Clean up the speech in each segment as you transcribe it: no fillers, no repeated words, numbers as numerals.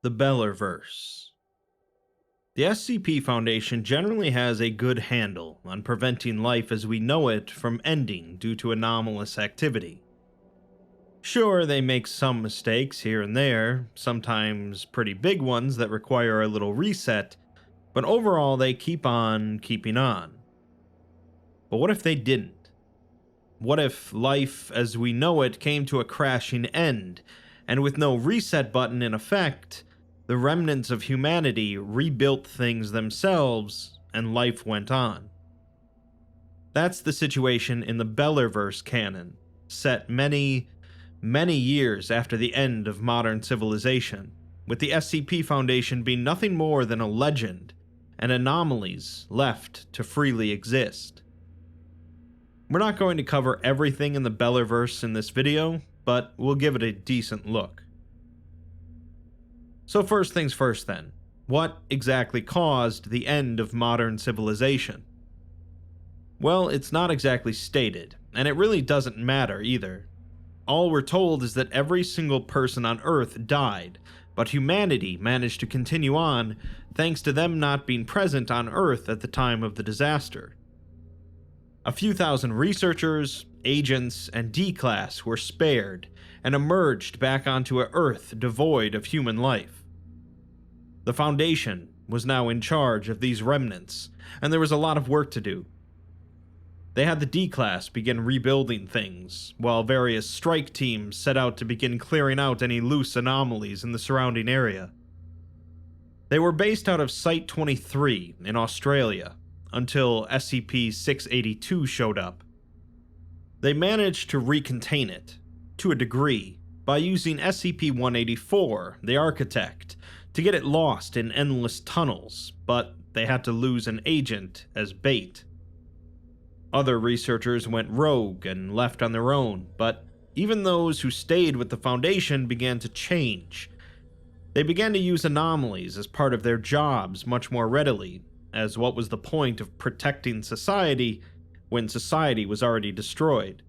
The Bellerverse. The SCP Foundation generally has a good handle on preventing life as we know it from ending due to anomalous activity. Sure, they make some mistakes here and there, sometimes pretty big ones that require a little reset, but overall they keep on keeping on. But what if they didn't? What if life as we know it came to a crashing end, and with no reset button in effect, the remnants of humanity rebuilt things themselves, and life went on? That's the situation in the Bellerverse canon, set many years after the end of modern civilization, with the SCP Foundation being nothing more than a legend, and anomalies left to freely exist. We're not going to cover everything in the Bellerverse in this video, but we'll give it a decent look. So first things first then, what exactly caused the end of modern civilization? Well, it's not exactly stated, and it really doesn't matter either. All we're told is that every single person on Earth died, but humanity managed to continue on thanks to them not being present on Earth at the time of the disaster. A few thousand researchers, agents, and D-Class were spared and emerged back onto an Earth devoid of human life. The Foundation was now in charge of these remnants, and there was a lot of work to do. They had the D-Class begin rebuilding things, while various strike teams set out to begin clearing out any loose anomalies in the surrounding area. They were based out of Site-23 in Australia, until SCP-682 showed up. They managed to recontain it, to a degree, by using SCP-184, the Architect, to get it lost in endless tunnels, but they had to lose an agent as bait. Other researchers went rogue and left on their own, but even those who stayed with the Foundation began to change. They began to use anomalies as part of their jobs much more readily, as what was the point of protecting society when society was already destroyed?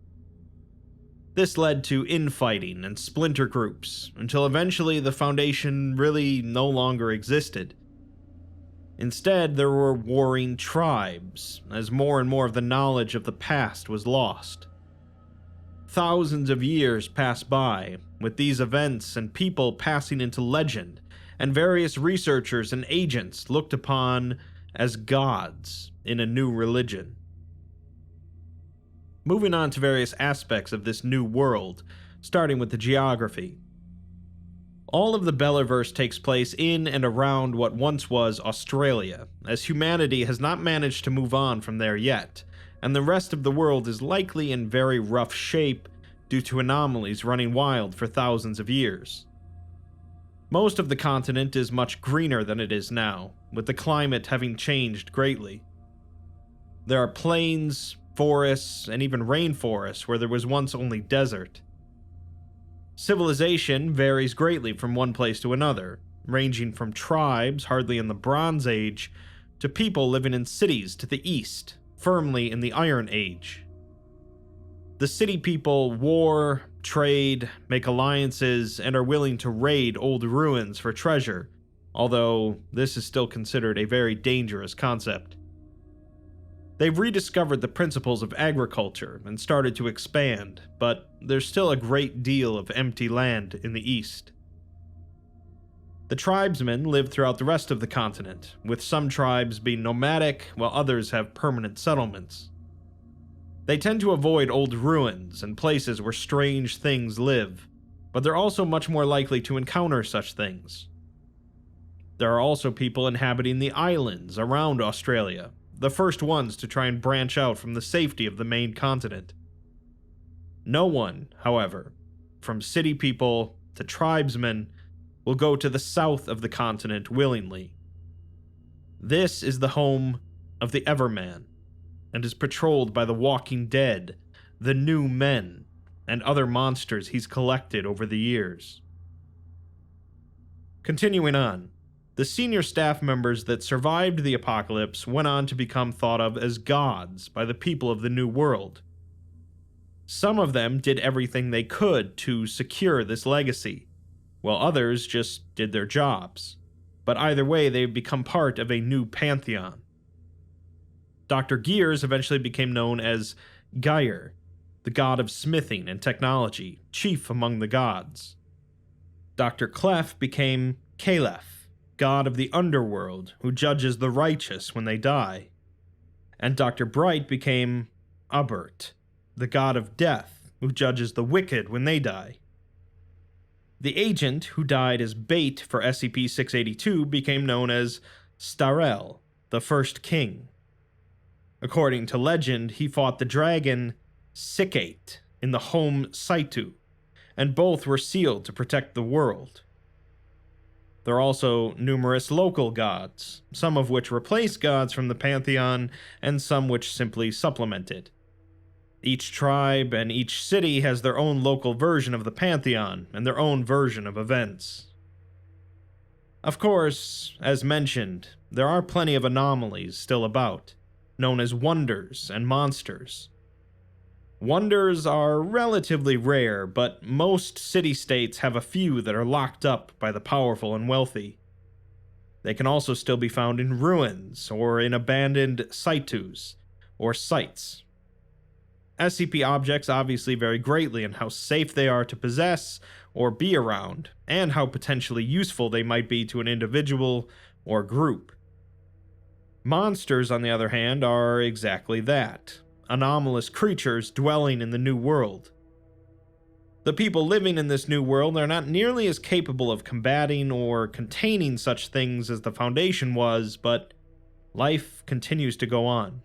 This led to infighting and splinter groups, until eventually the Foundation really no longer existed. Instead, there were warring tribes, as more and more of the knowledge of the past was lost. Thousands of years passed by, with these events and people passing into legend, and various researchers and agents looked upon as gods in a new religion. Moving on to various aspects of this new world, starting with the geography. All of the Bellerverse takes place in and around what once was Australia, as humanity has not managed to move on from there yet, and the rest of the world is likely in very rough shape due to anomalies running wild for thousands of years. Most of the continent is much greener than it is now, with the climate having changed greatly. There are plains, forests, and even rainforests where there was once only desert. Civilization varies greatly from one place to another, ranging from tribes hardly in the Bronze Age to people living in cities to the east, firmly in the Iron Age. The city people war, trade, make alliances, and are willing to raid old ruins for treasure, although this is still considered a very dangerous concept. They've rediscovered the principles of agriculture and started to expand, but there's still a great deal of empty land in the east. The Tribesmen live throughout the rest of the continent, with some tribes being nomadic while others have permanent settlements. They tend to avoid old ruins and places where strange things live, but they're also much more likely to encounter such things. There are also people inhabiting the islands around Australia, the first ones to try and branch out from the safety of the main continent. No one, however, from city people to tribesmen, will go to the south of the continent willingly. This is the home of the Everman, and is patrolled by the Walking Dead, the New Men, and other monsters he's collected over the years. Continuing on, the senior staff members that survived the apocalypse went on to become thought of as gods by the people of the New World. Some of them did everything they could to secure this legacy, while others just did their jobs. But either way, they've become part of a new pantheon. Dr. Gears eventually became known as Geir, the god of smithing and technology, chief among the gods. Dr. Clef became Caliph, god of the underworld, who judges the righteous when they die. And Dr. Bright became Abert, the god of death, who judges the wicked when they die. The agent, who died as bait for SCP-682, became known as Starel, the first king. According to legend, he fought the dragon Sikate in the home Saitu, and both were sealed to protect the world. There are also numerous local gods, some of which replace gods from the pantheon, and some which simply supplement it. Each tribe and each city has their own local version of the pantheon, and their own version of events. Of course, as mentioned, there are plenty of anomalies still about, known as wonders and monsters. Wonders are relatively rare, but most city-states have a few that are locked up by the powerful and wealthy. They can also still be found in ruins or in abandoned saitus, or sites. SCP objects obviously vary greatly in how safe they are to possess or be around, and how potentially useful they might be to an individual or group. Monsters, on the other hand, are exactly that. Anomalous creatures dwelling in the new world. The people living in this new world are not nearly as capable of combating or containing such things as the Foundation was, but life continues to go on.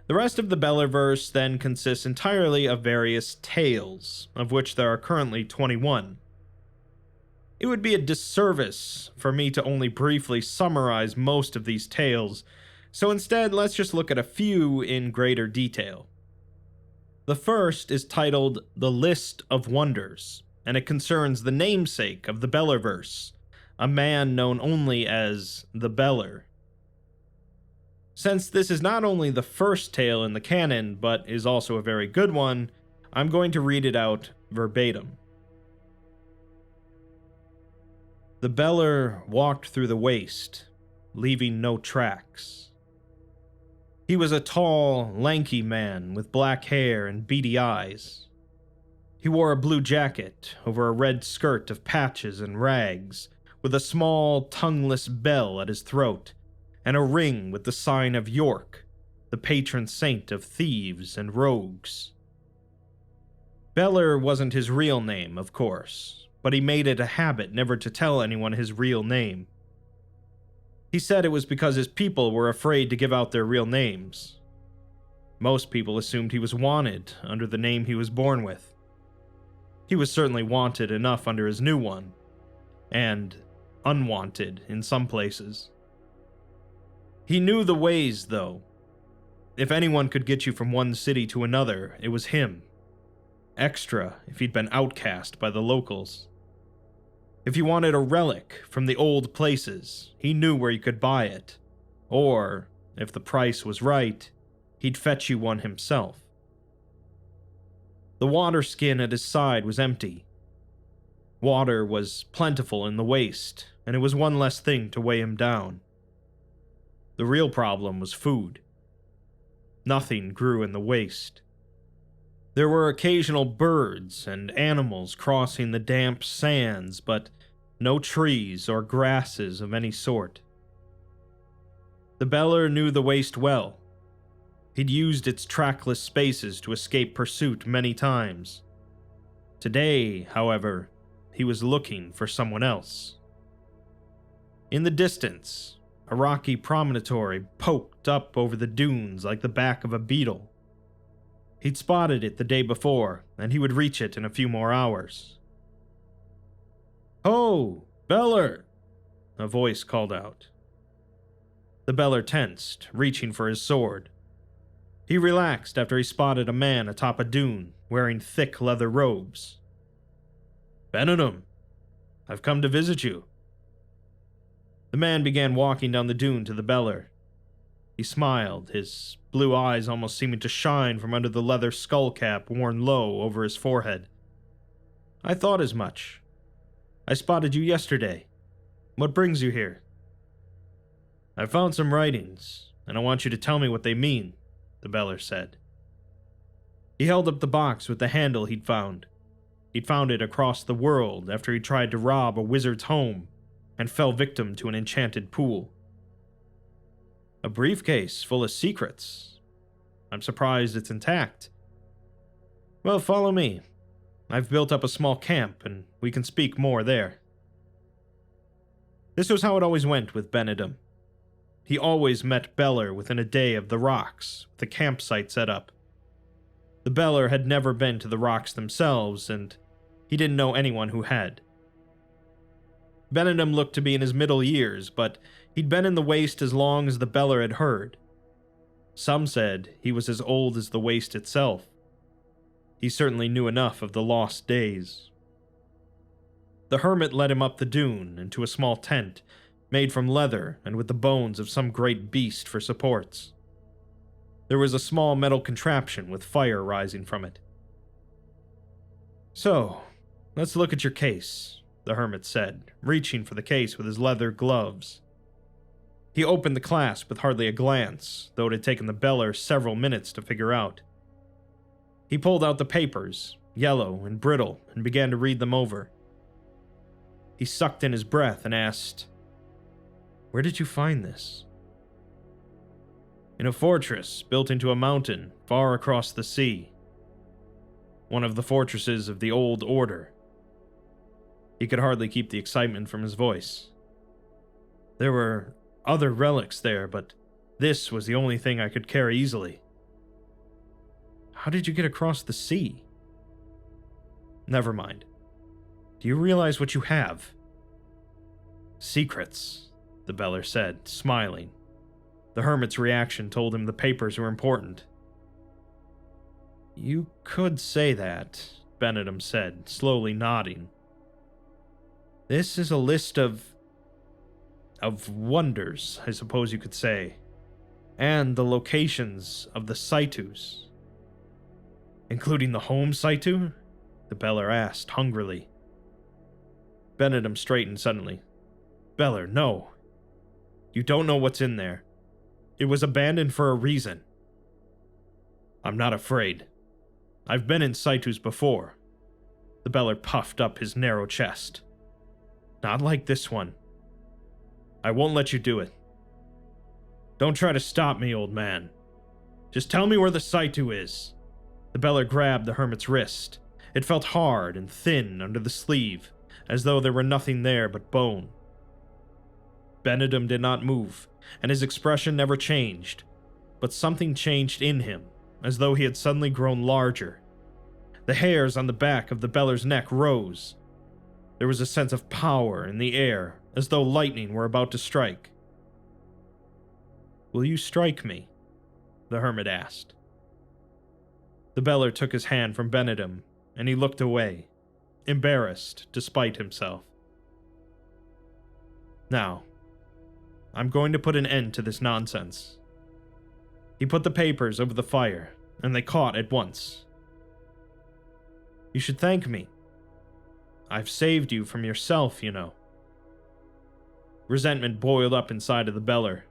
The rest of the Bellerverse then consists entirely of various tales, of which there are currently 21. It would be a disservice for me to only briefly summarize most of these tales, so instead let's just look at a few in greater detail. The first is titled The List of Wonders, and it concerns the namesake of the Bellerverse, a man known only as the Beller. Since this is not only the first tale in the canon, but is also a very good one, I'm going to read it out verbatim. The Beller walked through the waste, leaving no tracks. He was a tall, lanky man with black hair and beady eyes. He wore a blue jacket over a red skirt of patches and rags, with a small, tongueless bell at his throat, and a ring with the sign of York, the patron saint of thieves and rogues. Beller wasn't his real name, of course, but he made it a habit never to tell anyone his real name. He said it was because his people were afraid to give out their real names. Most people assumed he was wanted under the name he was born with. He was certainly wanted enough under his new one, and unwanted in some places. He knew the ways, though. If anyone could get you from one city to another, it was him. Extra if he'd been outcast by the locals. If you wanted a relic from the old places, he knew where you could buy it. Or, if the price was right, he'd fetch you one himself. The water skin at his side was empty. Water was plentiful in the waste, and it was one less thing to weigh him down. The real problem was food. Nothing grew in the waste. There were occasional birds and animals crossing the damp sands, but no trees or grasses of any sort. The Beller knew the waste well. He'd used its trackless spaces to escape pursuit many times. Today, however, he was looking for someone else. In the distance, a rocky promontory poked up over the dunes like the back of a beetle. He'd spotted it the day before, and he would reach it in a few more hours. "Ho, Beller!" a voice called out. The Beller tensed, reaching for his sword. He relaxed after he spotted a man atop a dune, wearing thick leather robes. "Benenum, I've come to visit you." The man began walking down the dune to the Beller. He smiled, his blue eyes almost seeming to shine from under the leather skull cap worn low over his forehead. I thought as much. I spotted you yesterday. What brings you here? I found some writings, and I want you to tell me what they mean, the Beller said. He held up the box with the handle he'd found. He'd found it across the world after he tried to rob a wizard's home and fell victim to an enchanted pool. A briefcase full of secrets. I'm surprised it's intact. Well, follow me. I've built up a small camp, and we can speak more there. This was how it always went with Benedum. He always met Beller within a day of the rocks, with a campsite set up. The Beller had never been to the rocks themselves, and he didn't know anyone who had. Benedum looked to be in his middle years, but he'd been in the waste as long as the Beller had heard. Some said he was as old as the waste itself. He certainly knew enough of the lost days. The hermit led him up the dune into a small tent, made from leather and with the bones of some great beast for supports. There was a small metal contraption with fire rising from it. So, let's look at your case, the hermit said, reaching for the case with his leather gloves. He opened the clasp with hardly a glance, though it had taken the Beller several minutes to figure out. He pulled out the papers, yellow and brittle, and began to read them over. He sucked in his breath and asked, "Where did you find this?" "In a fortress built into a mountain far across the sea. One of the fortresses of the Old Order." He could hardly keep the excitement from his voice. "There were other relics there, but this was the only thing I could carry easily." "How did you get across the sea?" "Never mind. Do you realize what you have?" "Secrets," the Beller said, smiling. The hermit's reaction told him the papers were important. "You could say that," Benedum said, slowly nodding. "This is a list of wonders, I suppose you could say, and the locations of the Saitus." "Including the home Saitu?" the Beller asked hungrily. Benedum straightened suddenly. "Beller, no. You don't know what's in there. It was abandoned for a reason." "I'm not afraid. I've been in Saitus before." The Beller puffed up his narrow chest. "Not like this one. I won't let you do it. Don't try to stop me, old man. Just tell me where the Saitu is." The Beller grabbed the hermit's wrist. It felt hard and thin under the sleeve, as though there were nothing there but bone. Benedum did not move, and his expression never changed, but something changed in him, as though he had suddenly grown larger. The hairs on the back of the Beller's neck rose. There was a sense of power in the air, as though lightning were about to strike. "Will you strike me?" the hermit asked. The Beller took his hand from Benedum, and he looked away, embarrassed despite himself. "Now, I'm going to put an end to this nonsense." He put the papers over the fire, and they caught at once. "You should thank me. I've saved you from yourself, you know." Resentment boiled up inside of the Beller.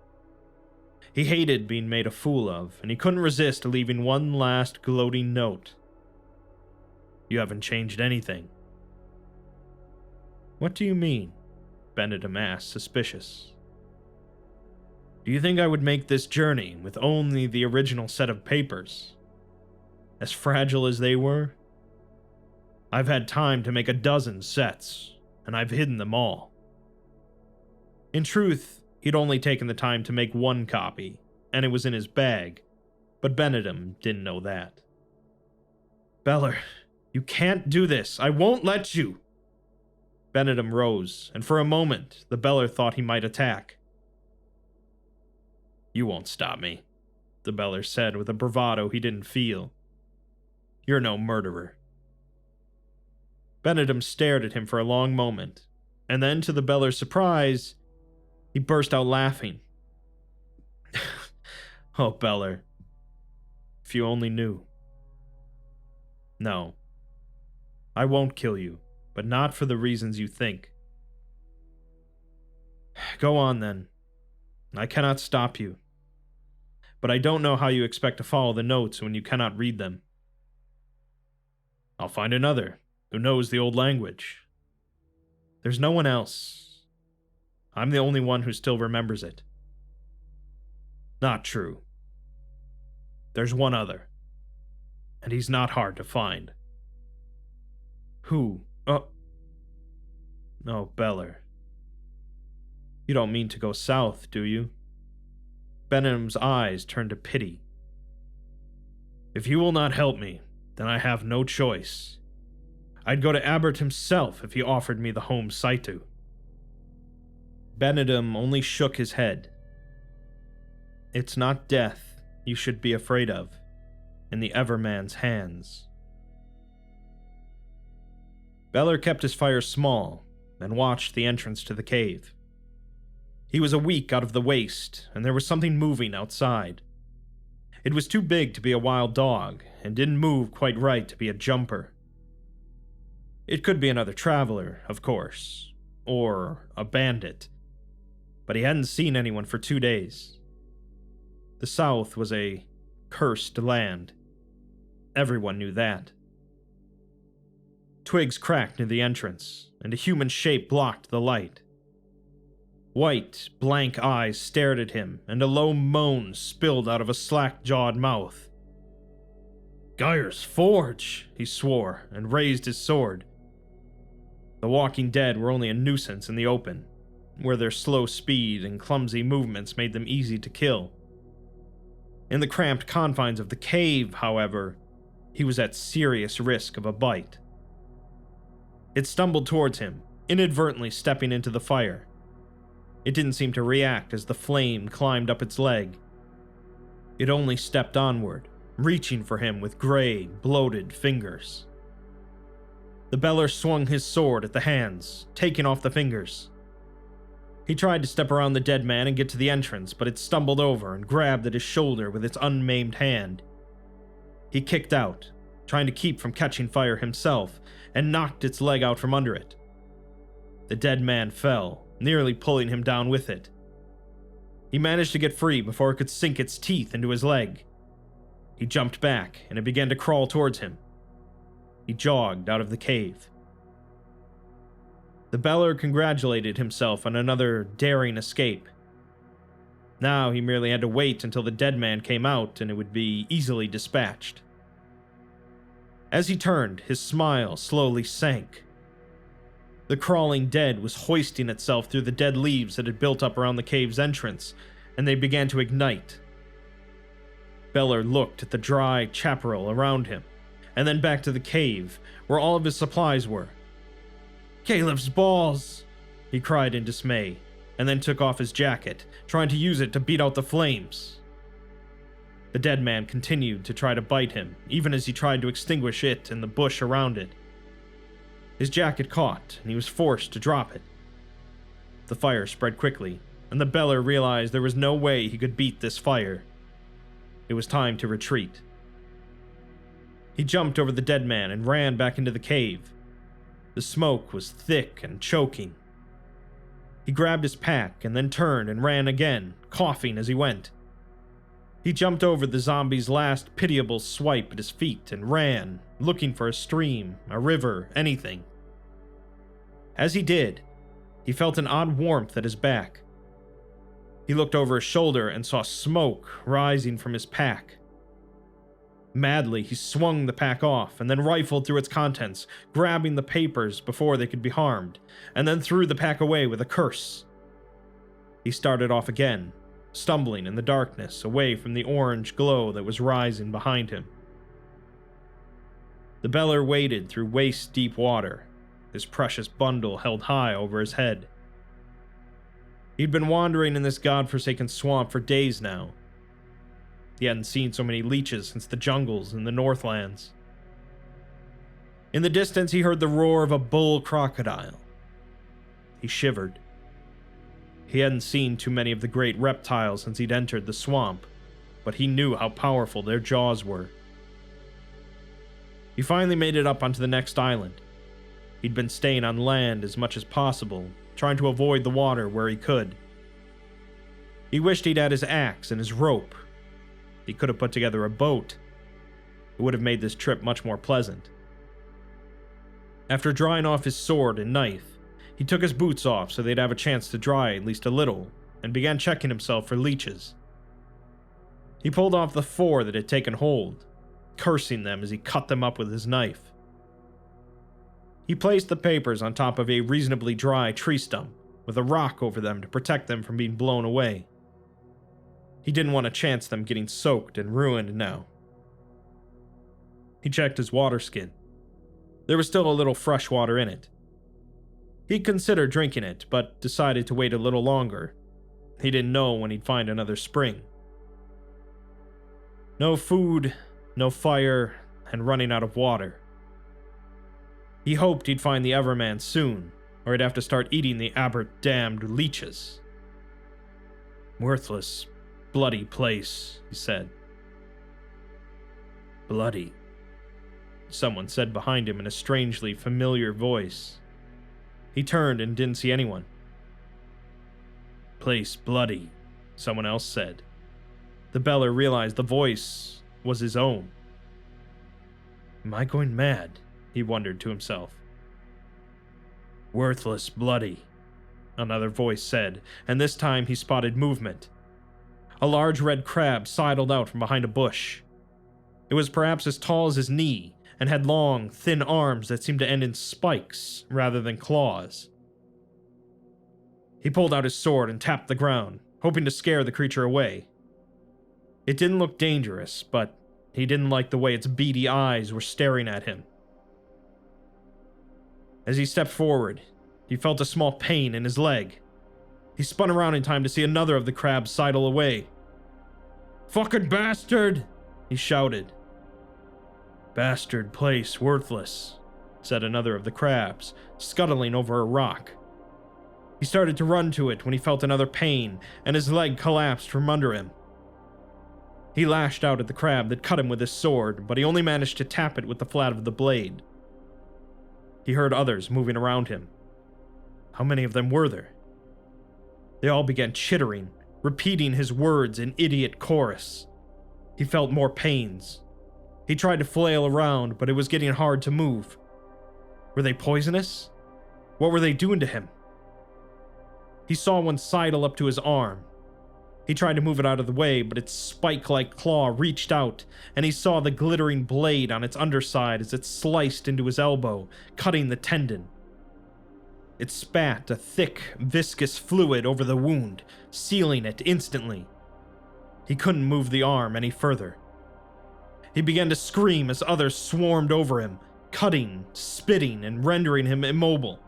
He hated being made a fool of, and he couldn't resist leaving one last gloating note. "You haven't changed anything." "What do you mean?" Benedum asked, suspicious. "Do you think I would make this journey with only the original set of papers? As fragile as they were? I've had time to make a dozen sets, and I've hidden them all." In truth, he'd only taken the time to make one copy, and it was in his bag, but Benedum didn't know that. "Beller, you can't do this. I won't let you." Benedum rose, and for a moment, the Beller thought he might attack. "You won't stop me," the Beller said with a bravado he didn't feel. "You're no murderer." Benedum stared at him for a long moment, and then, to the Beller's surprise, he burst out laughing. "Oh, Beller, if you only knew. No, I won't kill you, but not for the reasons you think. Go on, then. I cannot stop you. But I don't know how you expect to follow the notes when you cannot read them. I'll find another who knows the old language. There's no one else. I'm the only one who still remembers it. Not true. There's one other. And he's not hard to find. Who? Oh. No, Beller. You don't mean to go south, do you? Benham's eyes turned to pity. If you will not help me, then I have no choice. I'd go to Abert himself if he offered me the home Saitu. Benedum only shook his head. It's not death you should be afraid of, in the Everman's hands. Beller kept his fire small and watched the entrance to the cave. He was a week out of the waste, and there was something moving outside. It was too big to be a wild dog, and didn't move quite right to be a jumper. It could be another traveler, of course, or a bandit, but he hadn't seen anyone for 2 days. The South was a cursed land. Everyone knew that. Twigs cracked near the entrance, and a human shape blocked the light. White, blank eyes stared at him, and a low moan spilled out of a slack-jawed mouth. Geyer's Forge, he swore, and raised his sword. The walking dead were only a nuisance in the open, where their slow speed and clumsy movements made them easy to kill. In the cramped confines of the cave, however, he was at serious risk of a bite. It stumbled towards him, inadvertently stepping into the fire. It didn't seem to react as the flame climbed up its leg. It only stepped onward, reaching for him with gray, bloated fingers. The Beller swung his sword at the hands, taking off the fingers. He tried to step around the dead man and get to the entrance, but it stumbled over and grabbed at his shoulder with its unmaimed hand. He kicked out, trying to keep from catching fire himself, and knocked its leg out from under it. The dead man fell, nearly pulling him down with it. He managed to get free before it could sink its teeth into his leg. He jumped back, and it began to crawl towards him. He jogged out of the cave. The Beller congratulated himself on another daring escape. Now he merely had to wait until the dead man came out, and it would be easily dispatched. As he turned, his smile slowly sank. The crawling dead was hoisting itself through the dead leaves that had built up around the cave's entrance, and they began to ignite. Beller looked at the dry chaparral around him, and then back to the cave, where all of his supplies were. Caleb's balls! He cried in dismay, and then took off his jacket, trying to use it to beat out the flames. The dead man continued to try to bite him, even as he tried to extinguish it and the bush around it. His jacket caught, and he was forced to drop it. The fire spread quickly, and the Beller realized there was no way he could beat this fire. It was time to retreat. He jumped over the dead man and ran back into the cave. The smoke was thick and choking. He grabbed his pack and then turned and ran again, coughing as he went. He jumped over the zombie's last pitiable swipe at his feet and ran, looking for a stream, a river, anything. As he did, he felt an odd warmth at his back. He looked over his shoulder and saw smoke rising from his pack. Madly, he swung the pack off and then rifled through its contents, grabbing the papers before they could be harmed, and then threw the pack away with a curse. He started off again, stumbling in the darkness away from the orange glow that was rising behind him. The Beller waded through waist-deep water, his precious bundle held high over his head. He'd been wandering in this godforsaken swamp for days now. He hadn't seen so many leeches since the jungles in the Northlands. In the distance, he heard the roar of a bull crocodile. He shivered. He hadn't seen too many of the great reptiles since he'd entered the swamp, but he knew how powerful their jaws were. He finally made it up onto the next island, He'd been staying on land as much as possible, trying to avoid the water where he could. He wished he'd had his axe and his rope. He could have put together a boat. It would have made this trip much more pleasant. After drying off his sword and knife, he took his boots off so they'd have a chance to dry at least a little, and began checking himself for leeches. He pulled off the 4 that had taken hold, cursing them as he cut them up with his knife. He placed the papers on top of a reasonably dry tree stump, with a rock over them to protect them from being blown away. He didn't want to chance them getting soaked and ruined now. He checked his water skin. There was still a little fresh water in it. He considered drinking it, but decided to wait a little longer. He didn't know when he'd find another spring. No food, no fire, and running out of water. He hoped he'd find the Everman soon, or he'd have to start eating the Abert-damned leeches. Worthless, bloody place, he said. Bloody, someone said behind him in a strangely familiar voice. He turned and didn't see anyone. Place bloody, someone else said. The Beller realized the voice was his own. Am I going mad? He wondered to himself. Worthless bloody, another voice said, and this time he spotted movement. A large red crab sidled out from behind a bush. It was perhaps as tall as his knee, and had long, thin arms that seemed to end in spikes rather than claws. He pulled out his sword and tapped the ground, hoping to scare the creature away. It didn't look dangerous, but he didn't like the way its beady eyes were staring at him. As he stepped forward, he felt a small pain in his leg. He spun around in time to see another of the crabs sidle away. "Fucking bastard!" he shouted. "Bastard place, worthless," said another of the crabs, scuttling over a rock. He started to run to it when he felt another pain, and his leg collapsed from under him. He lashed out at the crab that cut him with his sword, but he only managed to tap it with the flat of the blade. He heard others moving around him. How many of them were there? They all began chittering, repeating his words in idiot chorus. He felt more pains. He tried to flail around, but it was getting hard to move. Were they poisonous? What were they doing to him? He saw one sidle up to his arm. He tried to move it out of the way, but its spike-like claw reached out, and he saw the glittering blade on its underside as it sliced into his elbow, cutting the tendon. It spat a thick, viscous fluid over the wound, sealing it instantly. He couldn't move the arm any further. He began to scream as others swarmed over him, cutting, spitting, and rendering him immobile.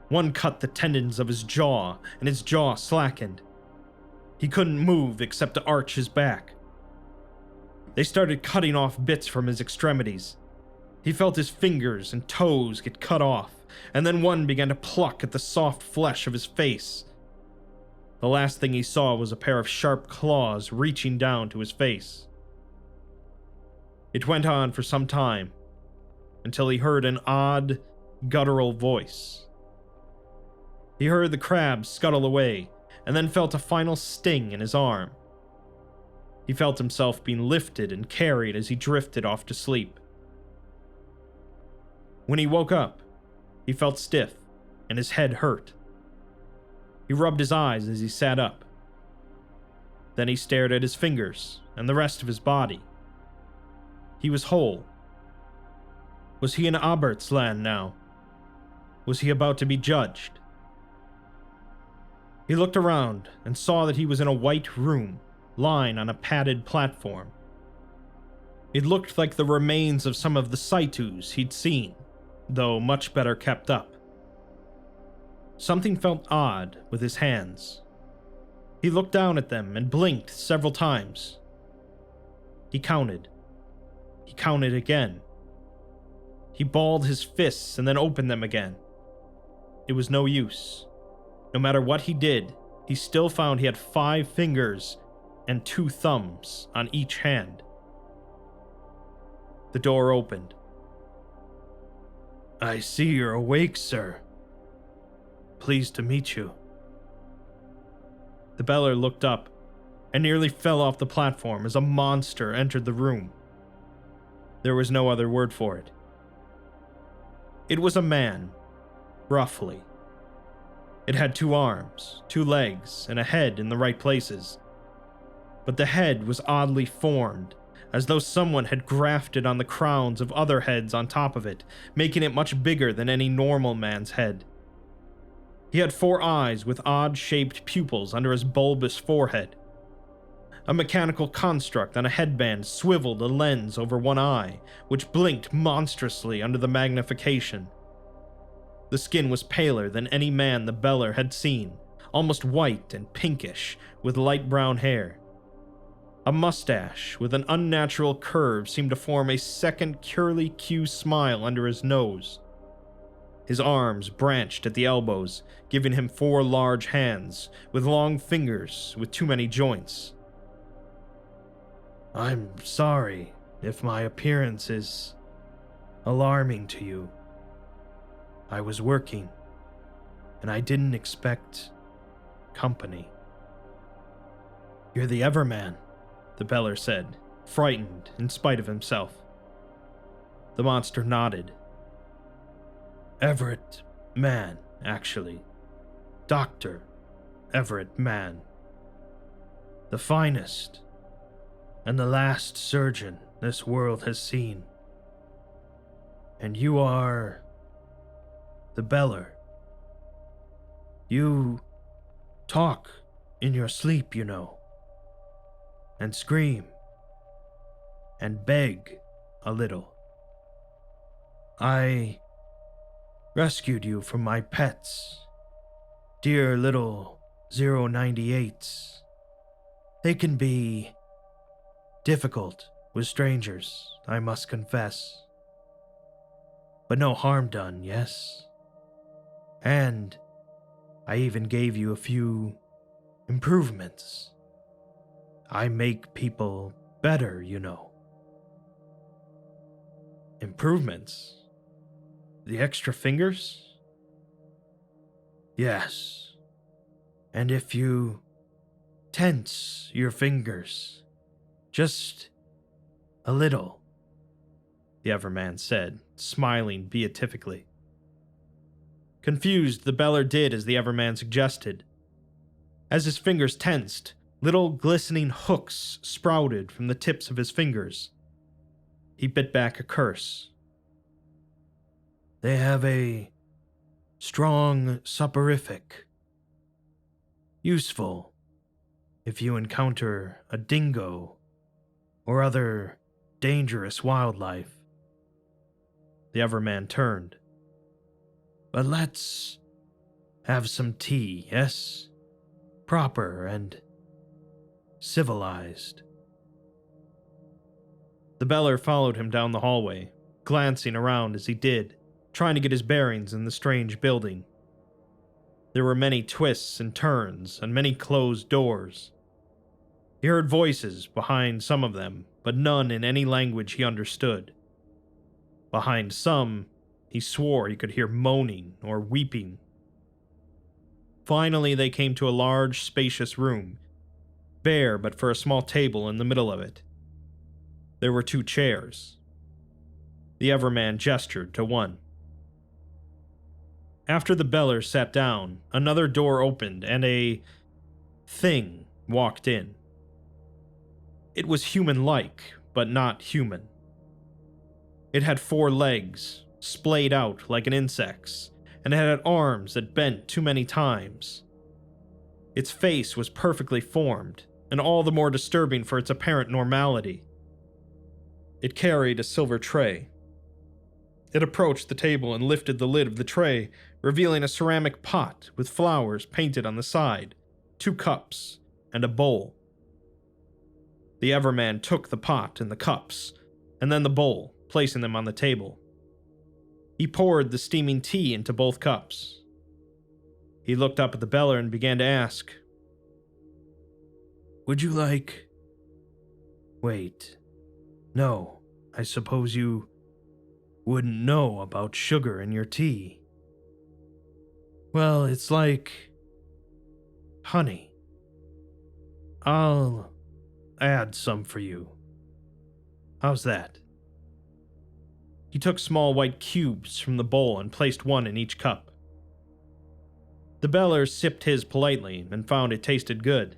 One cut the tendons of his jaw, and his jaw slackened. He couldn't move except to arch his back. They started cutting off bits from his extremities. He felt his fingers and toes get cut off, and then one began to pluck at the soft flesh of his face. The last thing he saw was a pair of sharp claws reaching down to his face. It went on for some time, until he heard an odd, guttural voice. He heard the crab scuttle away, and then felt a final sting in his arm. He felt himself being lifted and carried as he drifted off to sleep. When he woke up, he felt stiff, and his head hurt. He rubbed his eyes as he sat up. Then he stared at his fingers and the rest of his body. He was whole. Was he in Abert's land now? Was he about to be judged? He looked around and saw that he was in a white room, lying on a padded platform. It looked like the remains of some of the Saitus he'd seen, though much better kept up. Something felt odd with his hands. He looked down at them and blinked several times. He counted. He counted again. He balled his fists and then opened them again. It was no use. No matter what he did, he still found he had 5 fingers and 2 thumbs on each hand. The door opened. I see you're awake, sir. Pleased to meet you. The Beller looked up and nearly fell off the platform as a monster entered the room. There was no other word for it. It was a man, roughly. It had 2 arms, 2 legs, and a head in the right places. But the head was oddly formed, as though someone had grafted on the crowns of other heads on top of it, making it much bigger than any normal man's head. He had 4 eyes with odd-shaped pupils under his bulbous forehead. A mechanical construct on a headband swiveled a lens over one eye, which blinked monstrously under the magnification. The skin was paler than any man the Beller had seen, almost white and pinkish, with light brown hair. A mustache with an unnatural curve seemed to form a second curly-Q smile under his nose. His arms branched at the elbows, giving him 4 large hands, with long fingers with too many joints. I'm sorry if my appearance is alarming to you. I was working, and I didn't expect company. You're the Everman, the Beller said, frightened in spite of himself. The monster nodded. Everett Mann, actually. Dr. Everett Mann. The finest and the last surgeon this world has seen. And you are the Beller. You talk in your sleep, you know, and scream and beg a little. I rescued you from my pets, dear little 098s. They can be difficult with strangers, I must confess. But no harm done, yes? And I even gave you a few improvements. I make people better, you know. Improvements? The extra fingers? Yes. And if you tense your fingers, just a little, the Everman said, smiling beatifically. Confused, the Beller did as the Everman suggested. As his fingers tensed, little glistening hooks sprouted from the tips of his fingers. He bit back a curse. They have a strong soporific. Useful if you encounter a dingo or other dangerous wildlife. The Everman turned. But let's have some tea, yes? Proper and civilized. The Beller followed him down the hallway, glancing around as he did, trying to get his bearings in the strange building. There were many twists and turns, and many closed doors. He heard voices behind some of them, but none in any language he understood. Behind some, he swore he could hear moaning or weeping. Finally, they came to a large, spacious room, bare but for a small table in the middle of it. There were 2 chairs. The Everman gestured to one. After the Beller sat down, another door opened and a thing walked in. It was human-like, but not human. It had 4 legs, splayed out like an insect's, and it had arms that bent too many times. Its face was perfectly formed, and all the more disturbing for its apparent normality. It carried a silver tray. It approached the table and lifted the lid of the tray, revealing a ceramic pot with flowers painted on the side, 2 cups, and a bowl. The Everman took the pot and the cups, and then the bowl, placing them on the table. He poured the steaming tea into both cups. He looked up at the Beller and began to ask, Would you like... Wait. No, I suppose you wouldn't know about sugar in your tea. Well, it's like honey. I'll add some for you. How's that? He took small white cubes from the bowl and placed one in each cup. The Beller sipped his politely and found it tasted good.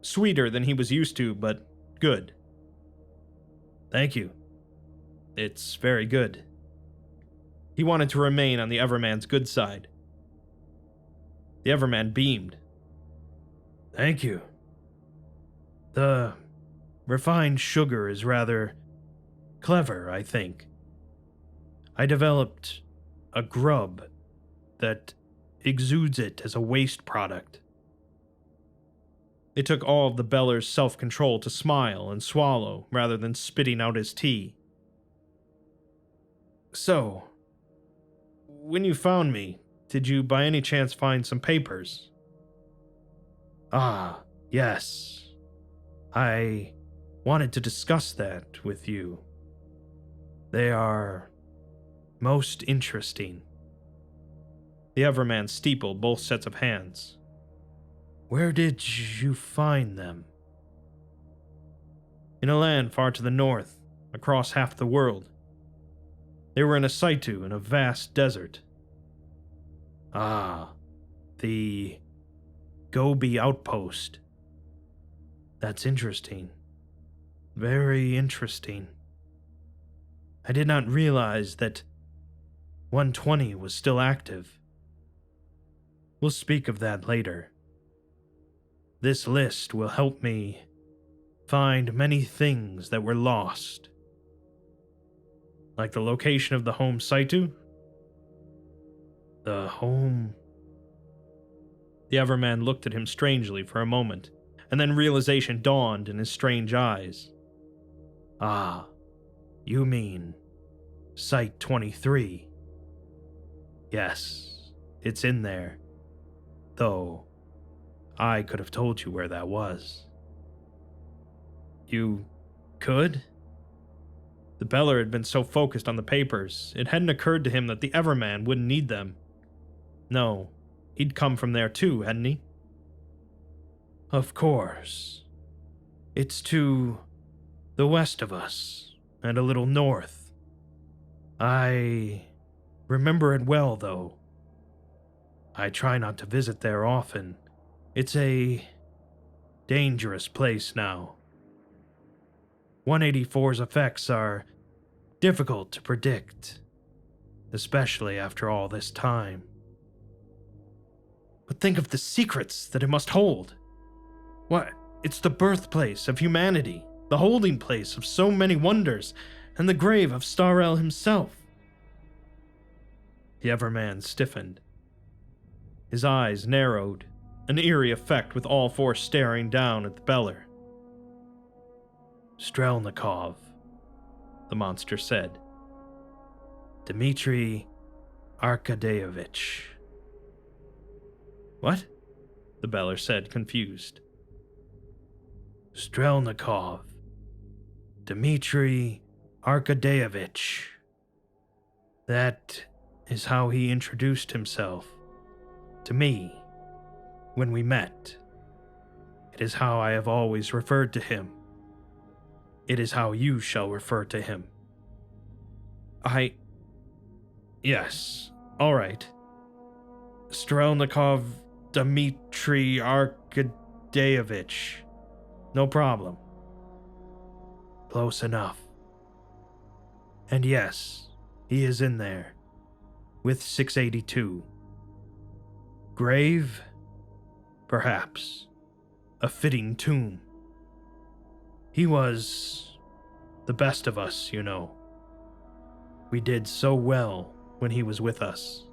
Sweeter than he was used to, but good. Thank you. It's very good. He wanted to remain on the Everman's good side. The Everman beamed. Thank you. The refined sugar is rather clever, I think. I developed a grub that exudes it as a waste product. It took all of the Beller's self-control to smile and swallow rather than spitting out his tea. So, when you found me, did you by any chance find some papers? Ah, yes. I wanted to discuss that with you. They are most interesting. The Everman steepled both sets of hands. Where did you find them? In a land far to the north, across half the world. They were in a situ in a vast desert. Ah, the Gobi outpost. That's interesting. Very interesting. I did not realize that 120 was still active. We'll speak of that later. This list will help me find many things that were lost. Like the location of the home situ? The home... The Everman looked at him strangely for a moment, and then realization dawned in his strange eyes. Ah, you mean Site 23. Yes, it's in there. Though, I could have told you where that was. You could? The Beller had been so focused on the papers, it hadn't occurred to him that the Everman wouldn't need them. No, he'd come from there too, hadn't he? Of course. It's to the west of us, and a little north. I remember it well, though. I try not to visit there often. It's a dangerous place now. 184's effects are difficult to predict, especially after all this time. But think of the secrets that it must hold. What? It's the birthplace of humanity, the holding place of so many wonders, and the grave of Starel himself. The Everman stiffened. His eyes narrowed, an eerie effect with all four staring down at the Beller. Strelnikov, the monster said. Dmitri Arkadeyevich. What? The Beller said, confused. Strelnikov. Dmitri Arkadeyevich. That is how he introduced himself to me when we met. It is how I have always referred to him. It is how you shall refer to him. Yes, all right. Strelnikov Dmitri Arkadeyevich. No problem. Close enough. And yes, he is in there, with 682. Grave? Perhaps. A fitting tomb. He was the best of us, you know. We did so well when he was with us.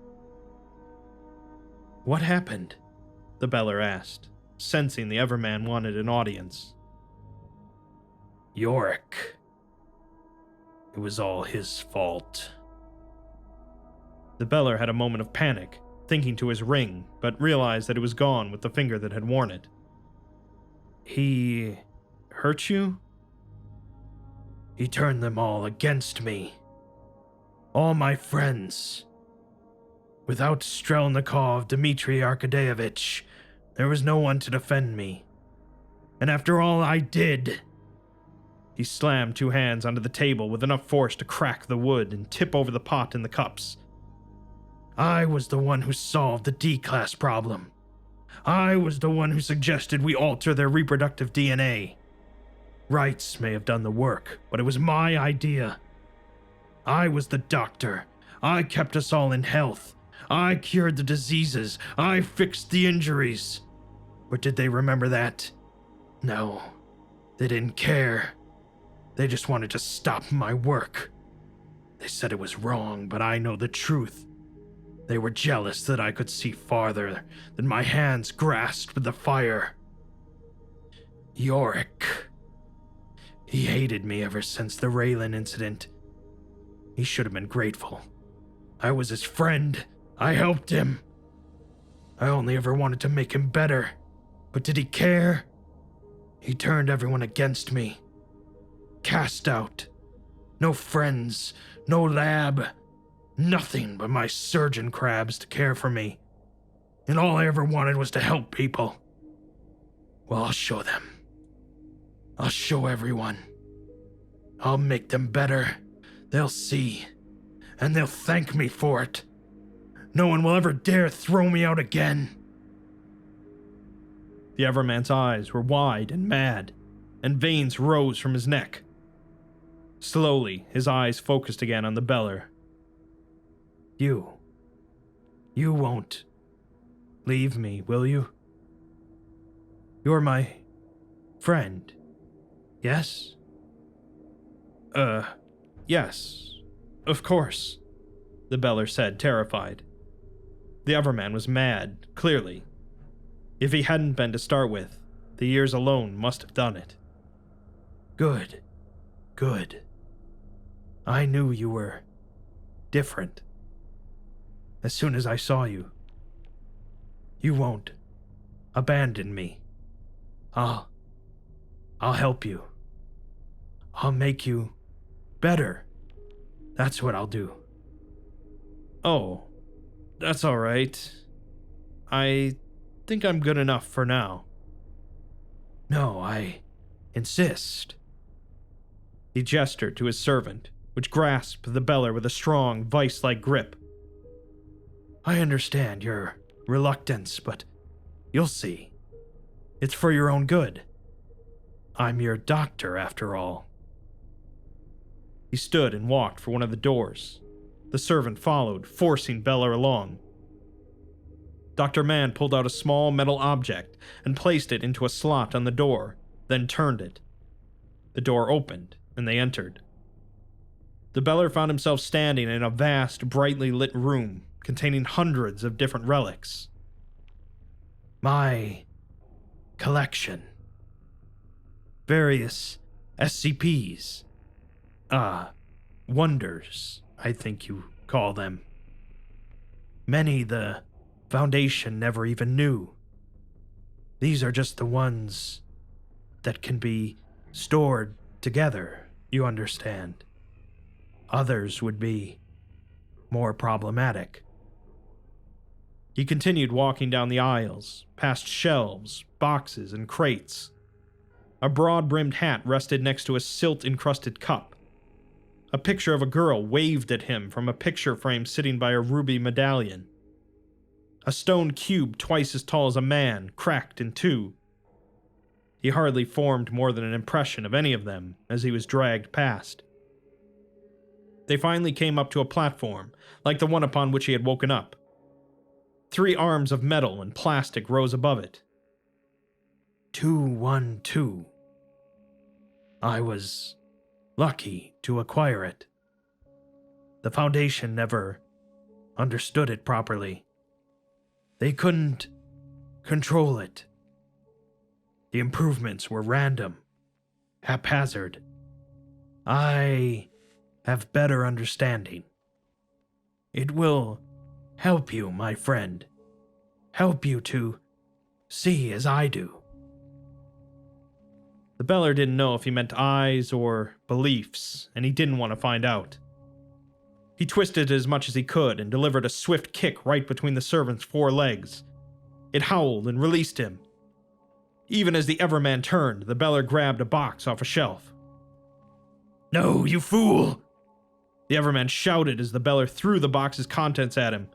What happened? The Beller asked, sensing the Everman wanted an audience. Yorick. It was all his fault. The Beller had a moment of panic, thinking to his ring, but realized that it was gone with the finger that had worn it. He hurt you? He turned them all against me. all my friends. Without Strelnikov Dmitri Arkadyevich, there was no one to defend me. And after all I did... He slammed two hands onto the table with enough force to crack the wood and tip over the pot and the cups. I was the one who solved the D-class problem. I was the one who suggested we alter their reproductive DNA. Rights may have done the work, but it was my idea. I was the doctor. I kept us all in health. I cured the diseases. I fixed the injuries. But did they remember that? No, they didn't care. They just wanted to stop my work. They said it was wrong, but I know the truth. They were jealous that I could see farther than my hands grasped the fire. Yorick. He hated me ever since the Raylan incident. He should have been grateful. I was his friend. I helped him. I only ever wanted to make him better. But did he care? He turned everyone against me. Cast out. No friends, no lab, nothing but my surgeon crabs to care for me. And all I ever wanted was to help people. Well, I'll show them. I'll show everyone. I'll make them better. They'll see. And they'll thank me for it. No one will ever dare throw me out again. The Everman's eyes were wide and mad, and veins rose from his neck. Slowly, his eyes focused again on the Beller. You won't leave me, will you? You're my friend, yes? Yes, of course, the Beller said, terrified. The Everman was mad, clearly. If he hadn't been to start with, the years alone must have done it. Good. I knew you were different. As soon as I saw you. You won't abandon me. I'll help you. I'll make you better. That's what I'll do. Oh, that's all right. I think I'm good enough for now. No, I insist. He gestured to his servant, which grasped the Beller with a strong, vice-like grip. I understand your reluctance, but you'll see. It's for your own good. I'm your doctor, after all. He stood and walked for one of the doors. The servant followed, forcing Beller along. Dr. Mann pulled out a small metal object and placed it into a slot on the door, then turned it. The door opened, and they entered. The Beller found himself standing in a vast, brightly lit room containing hundreds of different relics. My collection. Various SCPs. Wonders, I think you call them. Many the Foundation never even knew. These are just the ones that can be stored together, you understand. Others would be more problematic. He continued walking down the aisles, past shelves, boxes, and crates. A broad-brimmed hat rested next to a silt-encrusted cup. A picture of a girl waved at him from a picture frame sitting by a ruby medallion. A stone cube twice as tall as a man, cracked in two. He hardly formed more than an impression of any of them as he was dragged past. They finally came up to a platform, like the one upon which he had woken up. 3 arms of metal and plastic rose above it. 212. I was lucky to acquire it. The Foundation never understood it properly. They couldn't control it. The improvements were random, haphazard. I have better understanding. It will help you, my friend. Help you to see as I do. The Beller didn't know if he meant eyes or beliefs, and he didn't want to find out. He twisted it as much as he could and delivered a swift kick right between the servant's four legs. It howled and released him. Even as the Everman turned, the Beller grabbed a box off a shelf. "No, you fool!" The Everman shouted as the Beller threw the box's contents at him.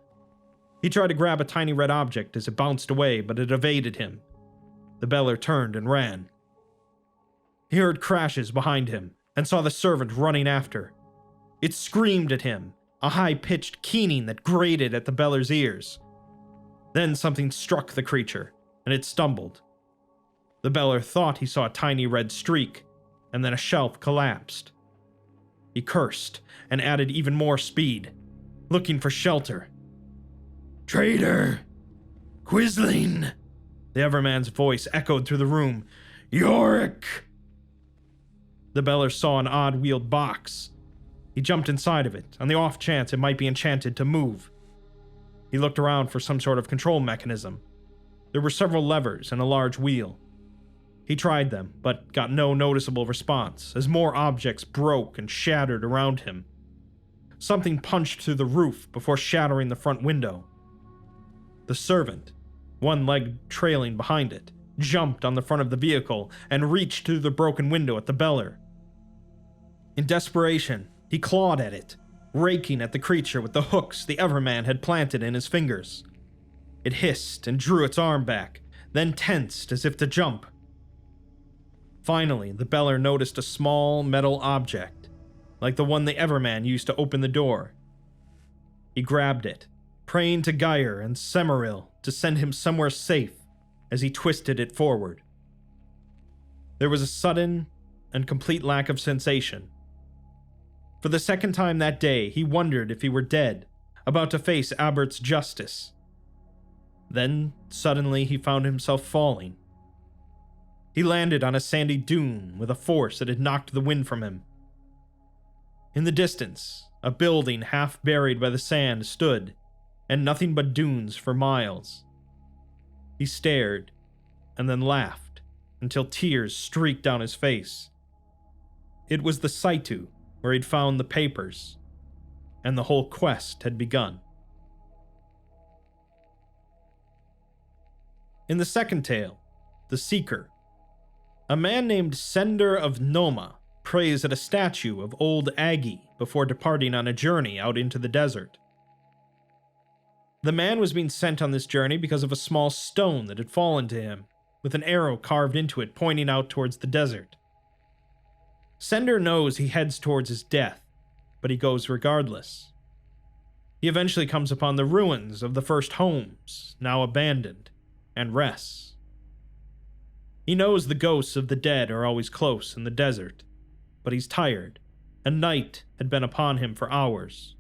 He tried to grab a tiny red object as it bounced away, but it evaded him. The Beller turned and ran. He heard crashes behind him and saw the servant running after. It screamed at him, a high-pitched keening that grated at the Beller's ears. Then something struck the creature, and it stumbled. The Beller thought he saw a tiny red streak, and then a shelf collapsed. He cursed and added even more speed, looking for shelter. "Traitor! Quisling!" The Everman's voice echoed through the room. "Yorick!" The Beller saw an odd-wheeled box. He jumped inside of it, on the off chance it might be enchanted to move. He looked around for some sort of control mechanism. There were several levers and a large wheel. He tried them, but got no noticeable response, as more objects broke and shattered around him. Something punched through the roof before shattering the front window. The servant, one leg trailing behind it, jumped on the front of the vehicle and reached through the broken window at the Beller. In desperation, he clawed at it, raking at the creature with the hooks the Everman had planted in his fingers. It hissed and drew its arm back, then tensed as if to jump. Finally, the Beller noticed a small metal object, like the one the Everman used to open the door. He grabbed it, praying to Geyer and Semaril to send him somewhere safe as he twisted it forward. There was a sudden and complete lack of sensation. For the second time that day, he wondered if he were dead, about to face Albert's justice. Then, suddenly, he found himself falling. He landed on a sandy dune with a force that had knocked the wind from him. In the distance, a building half buried by the sand stood, and nothing but dunes for miles. He stared, and then laughed, until tears streaked down his face. It was the Saitu, where he'd found the papers, and the whole quest had begun. In the second tale, The Seeker, a man named Sender of Noma prays at a statue of old Aggie before departing on a journey out into the desert. The man was being sent on this journey because of a small stone that had fallen to him, with an arrow carved into it pointing out towards the desert. Sender knows he heads towards his death, but he goes regardless. He eventually comes upon the ruins of the first homes, now abandoned, and rests. He knows the ghosts of the dead are always close in the desert, but he's tired, and night had been upon him for hours.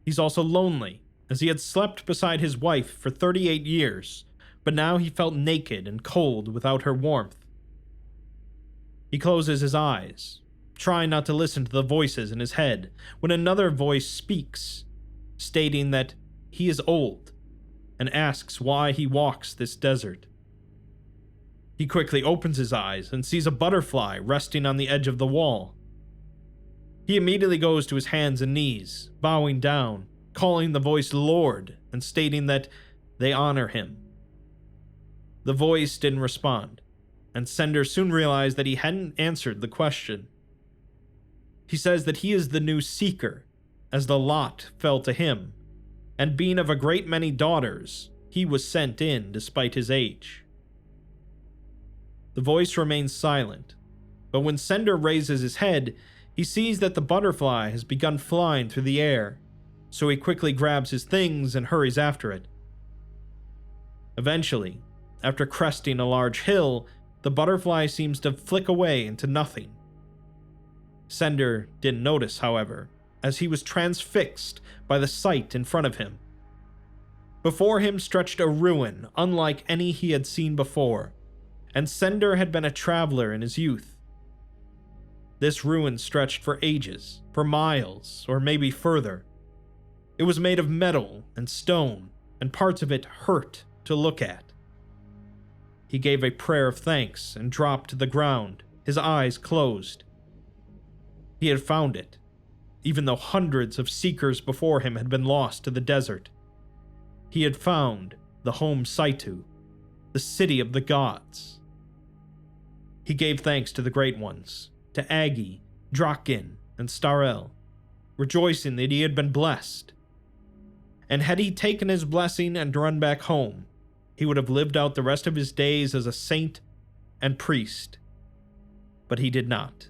He's also lonely, as he had slept beside his wife for 38 years, but now he felt naked and cold without her warmth. He closes his eyes, trying not to listen to the voices in his head, when another voice speaks, stating that he is old, and asks why he walks this desert. He quickly opens his eyes and sees a butterfly resting on the edge of the wall. He immediately goes to his hands and knees, bowing down, calling the voice Lord, and stating that they honor him. The voice didn't respond, and Sender soon realized that he hadn't answered the question. He says that he is the new Seeker, as the lot fell to him, and being of a great many daughters, he was sent in despite his age. The voice remains silent, but when Sender raises his head, he sees that the butterfly has begun flying through the air, so he quickly grabs his things and hurries after it. Eventually, after cresting a large hill, the butterfly seems to flick away into nothing. Sender didn't notice, however, as he was transfixed by the sight in front of him. Before him stretched a ruin unlike any he had seen before, and Sender had been a traveler in his youth. This ruin stretched for ages, for miles, or maybe further. It was made of metal and stone, and parts of it hurt to look at. He gave a prayer of thanks and dropped to the ground, his eyes closed. He had found it. even though hundreds of seekers before him had been lost to the desert. He had found the home Saitu, the city of the gods. He gave thanks to the Great Ones, to Agi, Draken, and Starel, rejoicing that he had been blessed. And had he taken his blessing and run back home, he would have lived out the rest of his days as a saint and priest. But he did not.